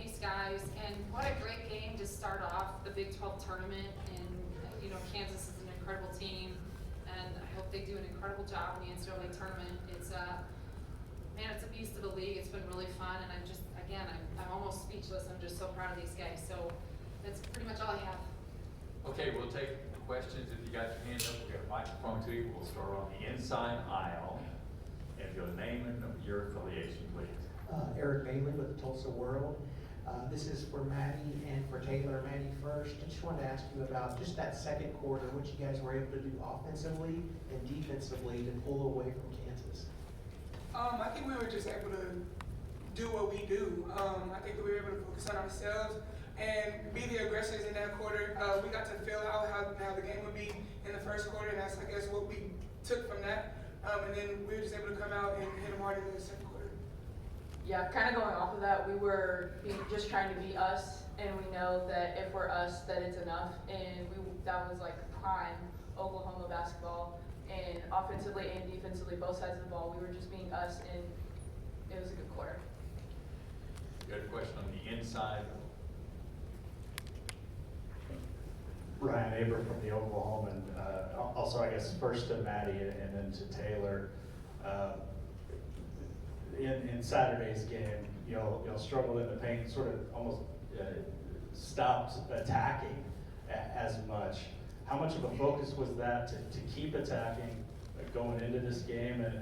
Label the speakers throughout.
Speaker 1: these guys, and what a great game to start off the Big 12 tournament. And you know, Kansas is an incredible team, and I hope they do an incredible job in the NCAA tournament. It's man, it's a beast of a league. It's been really fun, and I'm almost speechless. I'm just so proud of these guys. So that's pretty much all I have.
Speaker 2: Okay, we'll take questions. If you got your hand up, we'll get a microphone to you. We'll start on the inside aisle. And your name and your affiliation, please.
Speaker 3: Eric Bailey with the Tulsa World. This is for Maddie and for Taylor. Maddie first. I just wanted to ask you about just that second quarter, what you guys were able to do offensively and defensively to pull away from Kansas.
Speaker 4: I think we were just able to do what we do. I think that we were able to focus on ourselves and be the aggressors in that quarter. We got to feel out how the game would be in the first quarter, and that's, I guess, what we took from that. And then we were just able to come out and hit them hard in the second quarter.
Speaker 5: Yeah, kind of going off of that, we were just trying to be us, and we know that if we're us, that it's enough. And that was like prime Oklahoma basketball, and offensively and defensively, both sides of the ball, we were just being us, and it was a good quarter.
Speaker 2: You got a question on the inside?
Speaker 6: Ryan Aber from the Oklahoman. Also, I guess first to Maddie and then to Taylor. In Saturday's game, you'll struggle in the paint, sort of almost stopped attacking as much. How much of a focus was that to keep attacking going into this game, and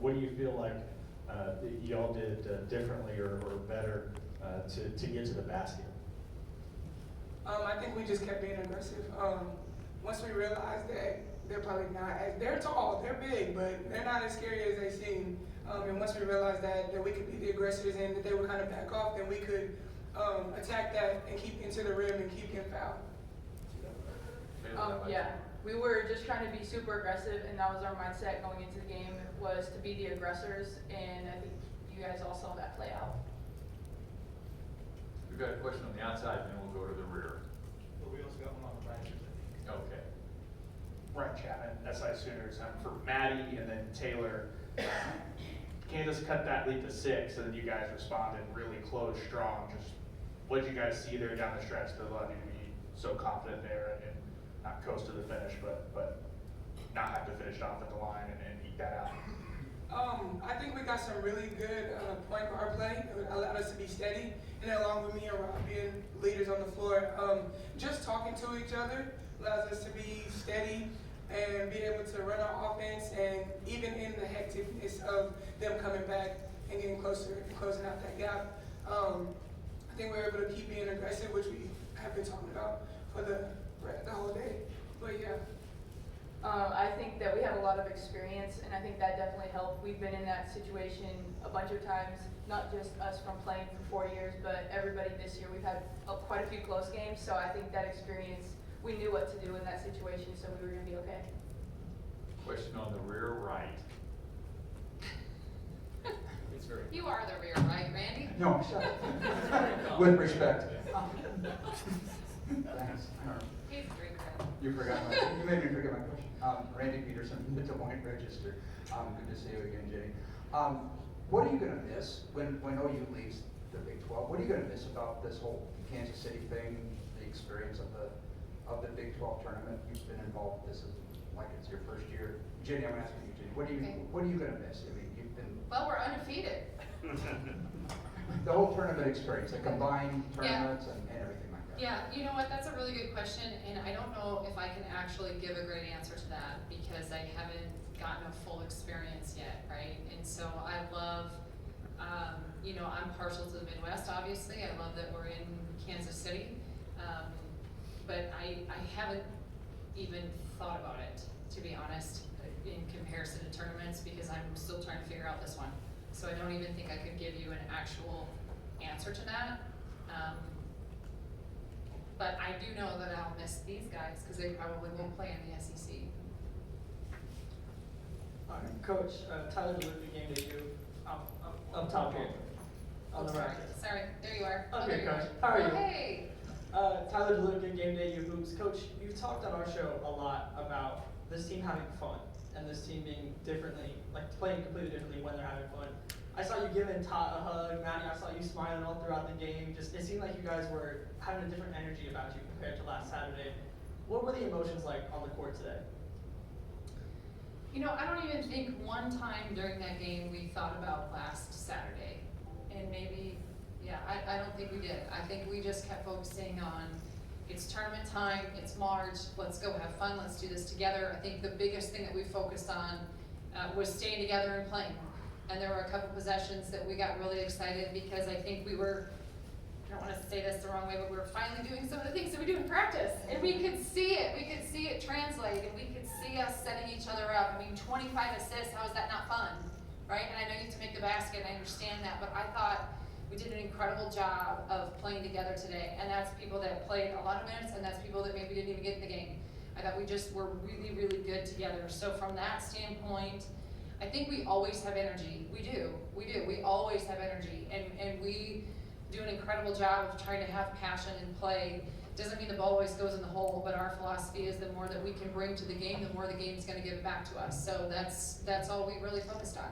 Speaker 6: what do you feel like y'all did differently or better to get to the basket?
Speaker 4: I think we just kept being aggressive. Once we realized that they're probably not as, they're tall, they're big, but they're not as scary as they seem. And once we realized that we could be the aggressors and that they would kind of back off, then we could attack that and keep into the rim and keep getting fouled.
Speaker 5: Yeah, we were just trying to be super aggressive, and that was our mindset going into the game, was to be the aggressors, and I think you guys all saw that play out.
Speaker 2: We've got a question on the outside, and then we'll go to the rear.
Speaker 7: But we also got one on the right.
Speaker 2: Okay.
Speaker 7: Brent Chapman, SI Sooners. For Maddie and then Taylor, Kansas cut that lead to 6, and then you guys responded really close, strong. Just what did you guys see there down the stretch that allowed you to be so confident there and not coast to the finish, but not have to finish off at the line and eat that out?
Speaker 4: I think we got some really good point guard play. It allowed us to be steady, and then along with me and Rob being leaders on the floor, just talking to each other allows us to be steady and be able to run our offense, and even in the hecticness of them coming back and getting closer and closing out that gap, I think we're able to keep being aggressive, which we have been talking about for the whole day. But yeah.
Speaker 5: I think that we have a lot of experience, and I think that definitely helped. We've been in that situation a bunch of times, not just us from playing for 4 years, but everybody this year. We've had quite a few close games, so I think that experience, we knew what to do in that situation, so we were going to be okay.
Speaker 2: Question on the rear right.
Speaker 1: You are the rear, right, Randy?
Speaker 8: No, shut up. With respect. Thanks.
Speaker 1: He's the rear.
Speaker 8: You made me forget my question. Randy Peterson, the Des Moines Register. Good to see you again, Jenny. What are you going to miss when OU leaves the Big 12? What are you going to miss about this whole Kansas City thing, the experience of the Big 12 tournament? You've been involved. This is like it's your first year. Jenny, I'm asking you, Jenny. What are you going to miss? I mean, you've been.
Speaker 1: Well, we're undefeated.
Speaker 8: The whole tournament experience, the combined tournaments and everything like that.
Speaker 1: Yeah, you know what, that's a really good question, and I don't know if I can actually give a great answer to that because I haven't gotten a full experience yet, right? And so I love, you know, I'm partial to the Midwest, obviously. I love that we're in Kansas City, but I haven't even thought about it, to be honest, in comparison to tournaments, because I'm still trying to figure out this one. So I don't even think I could give you an actual answer to that. But I do know that I'll miss these guys because they probably won't play in the SEC.
Speaker 9: Coach, Tyler DeLuca game debut. Up top here. On the right.
Speaker 1: Sorry, there you are.
Speaker 9: Okay,
Speaker 1: there you
Speaker 9: Coach.
Speaker 1: are.
Speaker 9: How are you?
Speaker 1: Hey.
Speaker 9: Tyler DeLuca, game day you hoops. Coach, you've talked on our show a lot about this team having fun and this team being differently, like playing completely differently when they're having fun. I saw you giving Todd a hug, Maddie, I saw you smiling all throughout the game. Just, it seemed like you guys were having a different energy about you compared to last Saturday. What were the emotions like on the court today?
Speaker 1: You know, I don't even think one time during that game we thought about last Saturday. And maybe, yeah, I don't think we did. I think we just kept focusing on, it's tournament time, it's March, let's go have fun, let's do this together. I think the biggest thing that we focused on was staying together and playing. And there were a couple possessions that we got really excited because I think we were, I don't want to say this the wrong way, but we were finally doing some of the things that we do in practice. And we could see it translate, and we could see us setting each other up. I mean, 25 assists, how is that not fun, right? And I know you have to make the basket, and I understand that, but I thought we did an incredible job of playing together today. And that's people that played a lot of minutes, and that's people that maybe didn't even get in the game. I thought we just were really, really good together. So from that standpoint, I think we always have energy. We do. We always have energy. And we do an incredible job of trying to have passion and play. Doesn't mean the ball always goes in the hole, but our philosophy is the more that we can bring to the game, the more the game's going to give back to us. So that's all we really focused on.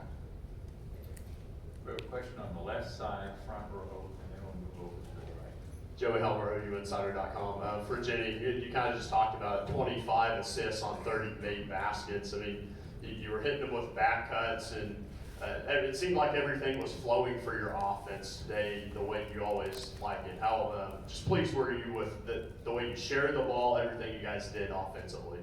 Speaker 2: We have a question on the left side, front row, and then we'll move over to the right.
Speaker 10: Joey Helmer, KUinsider.com. For Jennie, you kind of just talked about 25 assists on 30 made baskets. I mean, you were hitting them with back cuts, and it seemed like everything was flowing for your offense today the way you always like it. How just pleased were you with the way you shared the ball, everything you guys did offensively?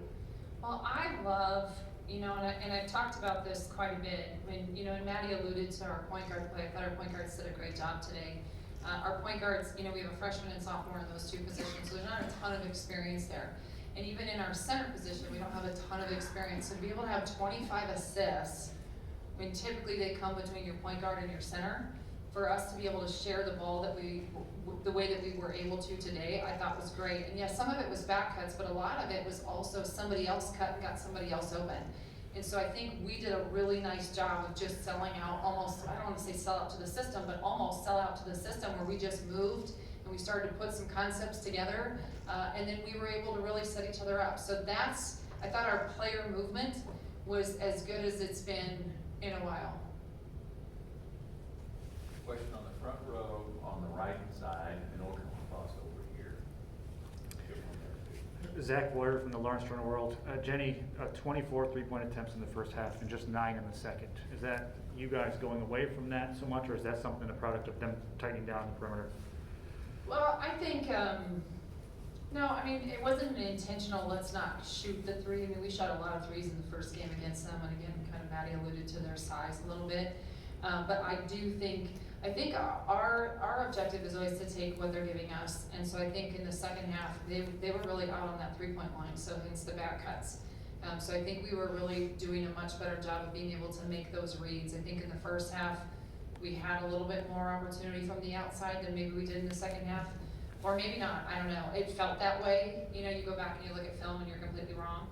Speaker 1: Well, I love, you know, and I've talked about this quite a bit. When, you know, and Maddie alluded to our point guard play. I thought our point guards did a great job today. Our point guards, you know, we have a freshman and sophomore in those two positions, so there's not a ton of experience there. And even in our center position, we don't have a ton of experience. So to be able to have 25 assists, when typically they come between your point guard and your center, for us to be able to share the ball the way that we were able to today, I thought was great. And yes, some of it was back cuts, but a lot of it was also somebody else cut and got somebody else open. And so I think we did a really nice job of just selling out almost, I don't want to say sell out to the system, but almost sell out to the system, where we just moved and we started to put some concepts together, and then we were able to really set each other up. So that's, I thought our player movement was as good as it's been in a while.
Speaker 2: Question on the front row, on the right side, and we'll come across over here.
Speaker 11: Zach Boyer from the Lawrence Journal World. Jennie, 24 three-point attempts in the first half and just 9 in the second. Is that you guys going away from that so much, or is that something, a product of them tightening down the perimeter?
Speaker 1: Well, I think, no, I mean, it wasn't an intentional, let's not shoot the three. I mean, we shot a lot of threes in the first game against them, and again, kind of Maddie alluded to their size a little bit. But I think our objective is always to take what they're giving us. And so I think in the second half, they were really out on that three-point line, so hence the back cuts. So I think we were really doing a much better job of being able to make those reads. I think in the first half, we had a little bit more opportunity from the outside than maybe we did in the second half. Or maybe not, I don't know. It felt that way. You know, you go back and you look at film and you're completely wrong.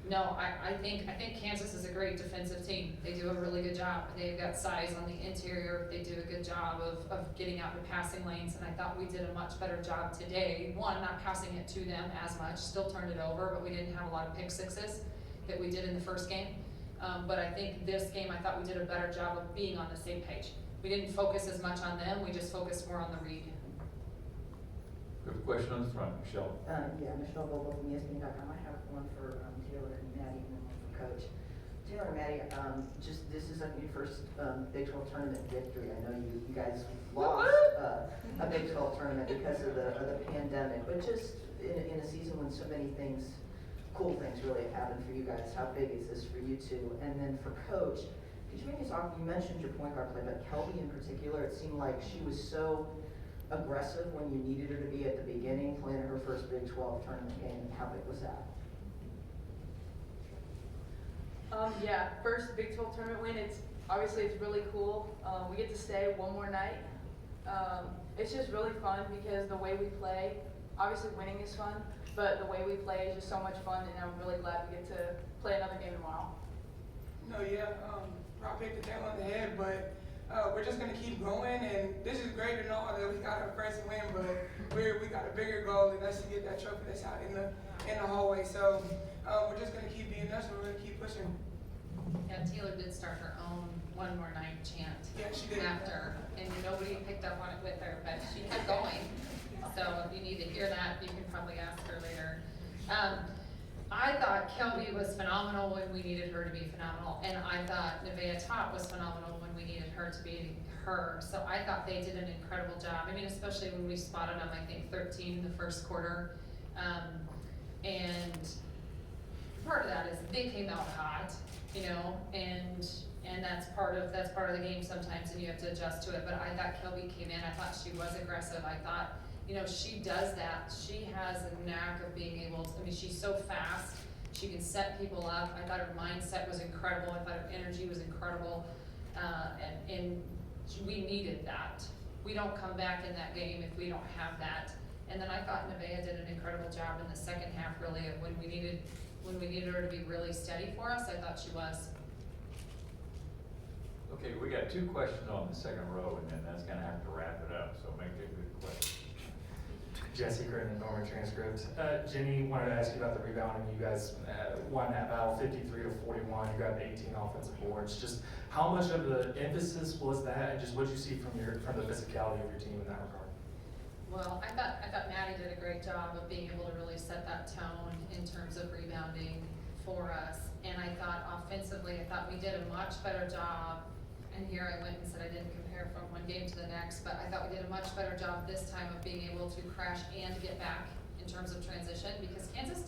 Speaker 1: No, I think Kansas is a great defensive team. They do a really good job. They've got size on the interior. They do a good job of getting out the passing lanes, and I thought we did a much better job today. One, not passing it to them as much, still turned it over, but we didn't have a lot of pick sixes that we did in the first game. But I think this game, I thought we did a better job of being on the same page. We didn't focus as much on them, we just focused more on the read.
Speaker 2: We have a question on the front, Michelle.
Speaker 12: Yeah, Michelle Bobo from ESPN.com. I have one for Taylor and Maddie, and then one for Coach. Taylor and Maddie, this is your first Big 12 tournament victory. I know you guys lost a Big 12 tournament because of the pandemic, but just in a season when so many things, cool things really have happened for you guys, how big is this for you two? And then for Coach, could you maybe talk, you mentioned your point guard play, but Kelby in particular, it seemed like she was so aggressive when you needed her to be at the beginning, playing her first Big 12 tournament game. How big was that?
Speaker 5: Yeah, first Big 12 tournament win. It's really cool. We get to stay one more night. It's just really fun because the way we play, obviously winning is fun, but the way we play is just so much fun, and I'm really glad we get to play another game tomorrow.
Speaker 4: No, yeah, Rob hit the nail on the head, but we're just gonna keep going, and this is great and all that we got our first win, but we got a bigger goal, and that's to get that trophy that's out in the hallway. So we're just gonna keep being us, and we're gonna keep pushing.
Speaker 1: Yeah, Taylor did start her own One More Night chant.
Speaker 4: Yeah, she did.
Speaker 1: After, and nobody picked up on it with her, but she kept going. So if you need to hear that, you can probably ask her later. I thought Kelby was phenomenal when we needed her to be phenomenal, and I thought Nevaeh Top was phenomenal when we needed her to be her. So I thought they did an incredible job. I mean, especially when we spotted them, I think 13 in the first quarter. And part of that is they came out hot, you know, and that's part of the game sometimes, and you have to adjust to it. But I thought Kelby came in, I thought she was aggressive. I thought, you know, she does that. She has a knack of being able to, I mean, she's so fast. She can set people up. I thought her mindset was incredible. I thought her energy was incredible. And we needed that. We don't come back in that game if we don't have that. And then I thought Nevaeh did an incredible job in the second half, really, when we needed her to be really steady for us. I thought she was.
Speaker 2: Okay, we got 2 questions on the second row, and then that's gonna have to wrap it up, so make it a good question.
Speaker 13: Jesse Grin, Norman Transcript. Jenny, wanted to ask you about the rebounding. You guys won that battle 53-41. You got 18 offensive boards. Just how much of the emphasis was that, and just what you see from the physicality of your team in that regard?
Speaker 1: Well, I thought Maddie did a great job of being able to really set that tone in terms of rebounding for us. And I thought offensively, I thought we did a much better job. And here I went and said I didn't compare from one game to the next, but I thought we did a much better job this time of being able to crash and get back in terms of transition, because Kansas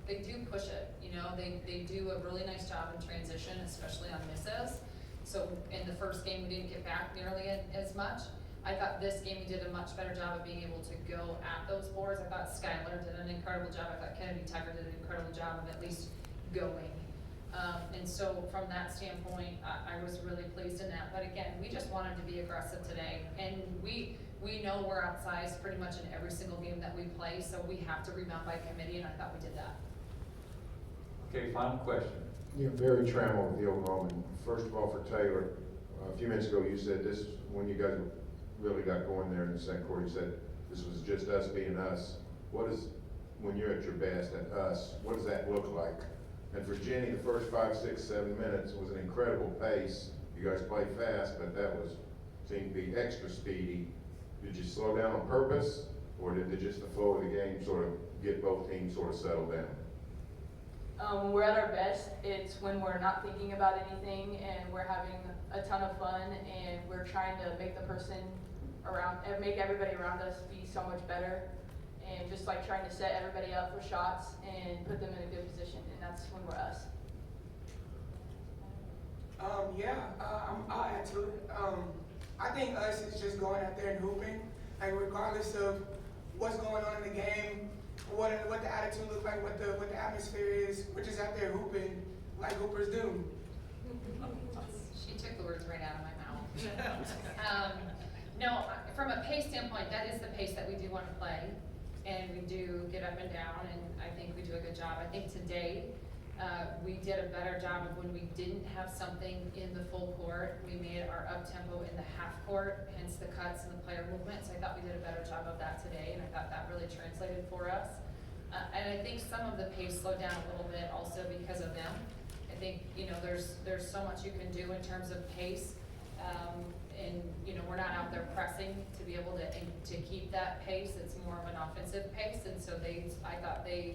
Speaker 1: they do push it, you know, they do a really nice job in transition, especially on misses. So in the first game, we didn't get back nearly as much. I thought this game we did a much better job of being able to go at those boards. I thought Skylar did an incredible job. I thought Kennedy Tucker did an incredible job of at least going. And so from that standpoint, I was really pleased in that. But again, we just wanted to be aggressive today. And we know we're outsized pretty much in every single game that we play, so we have to rebound by committee, and I thought we did that.
Speaker 2: Okay, final question.
Speaker 14: Yeah, very trammelled with the overall. And first of all, for Taylor, a few minutes ago you said this, when you guys really got going there in the second quarter, you said this was just us being us. What is, when you're at your best at us, what does that look like? And for Jenny, the first 5, 6, 7 minutes was an incredible pace. You guys played fast, but that seemed to be extra speedy. Did you slow down on purpose, or did just the flow of the game sort of get both teams sort of settled down?
Speaker 5: When we're at our best, it's when we're not thinking about anything and we're having a ton of fun and we're trying to make make everybody around us be so much better, and just like trying to set everybody up for shots and put them in a good position, and that's when we're us. I'll
Speaker 4: add to it. I think us is just going out there and hooping, like regardless of what's going on in the game, what the attitude looks like, what the atmosphere is. We're just out there hooping like hoopers do.
Speaker 1: She took the words right out of my mouth. No, from a pace standpoint, that is the pace that we do want to play, and we do get up and down, and I think we do a good job. I think today we did a better job of when we didn't have something in the full court. We made our up tempo in the half court, hence the cuts and the player movement. So I thought we did a better job of that today, and I thought that really translated for us. And I think some of the pace slowed down a little bit also because of them. I think, you know, there's so much you can do in terms of pace. And, you know, we're not out there pressing to be able to keep that pace. It's more of an offensive pace. And so I thought they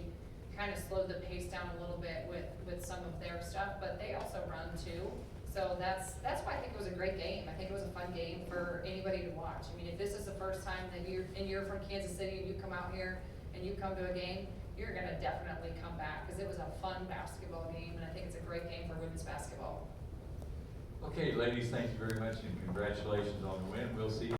Speaker 1: kind of slowed the pace down a little bit with some of their stuff, but they also run too. So that's why I think it was a great game. I think it was a fun game for anybody to watch. I mean, if this is the first time that you're from Kansas City and you come out here and you come to a game, you're gonna definitely come back, because it was a fun basketball game, and I think it's a great game for women's basketball.
Speaker 2: Okay, ladies, thank you very much, and congratulations on the win. We'll see you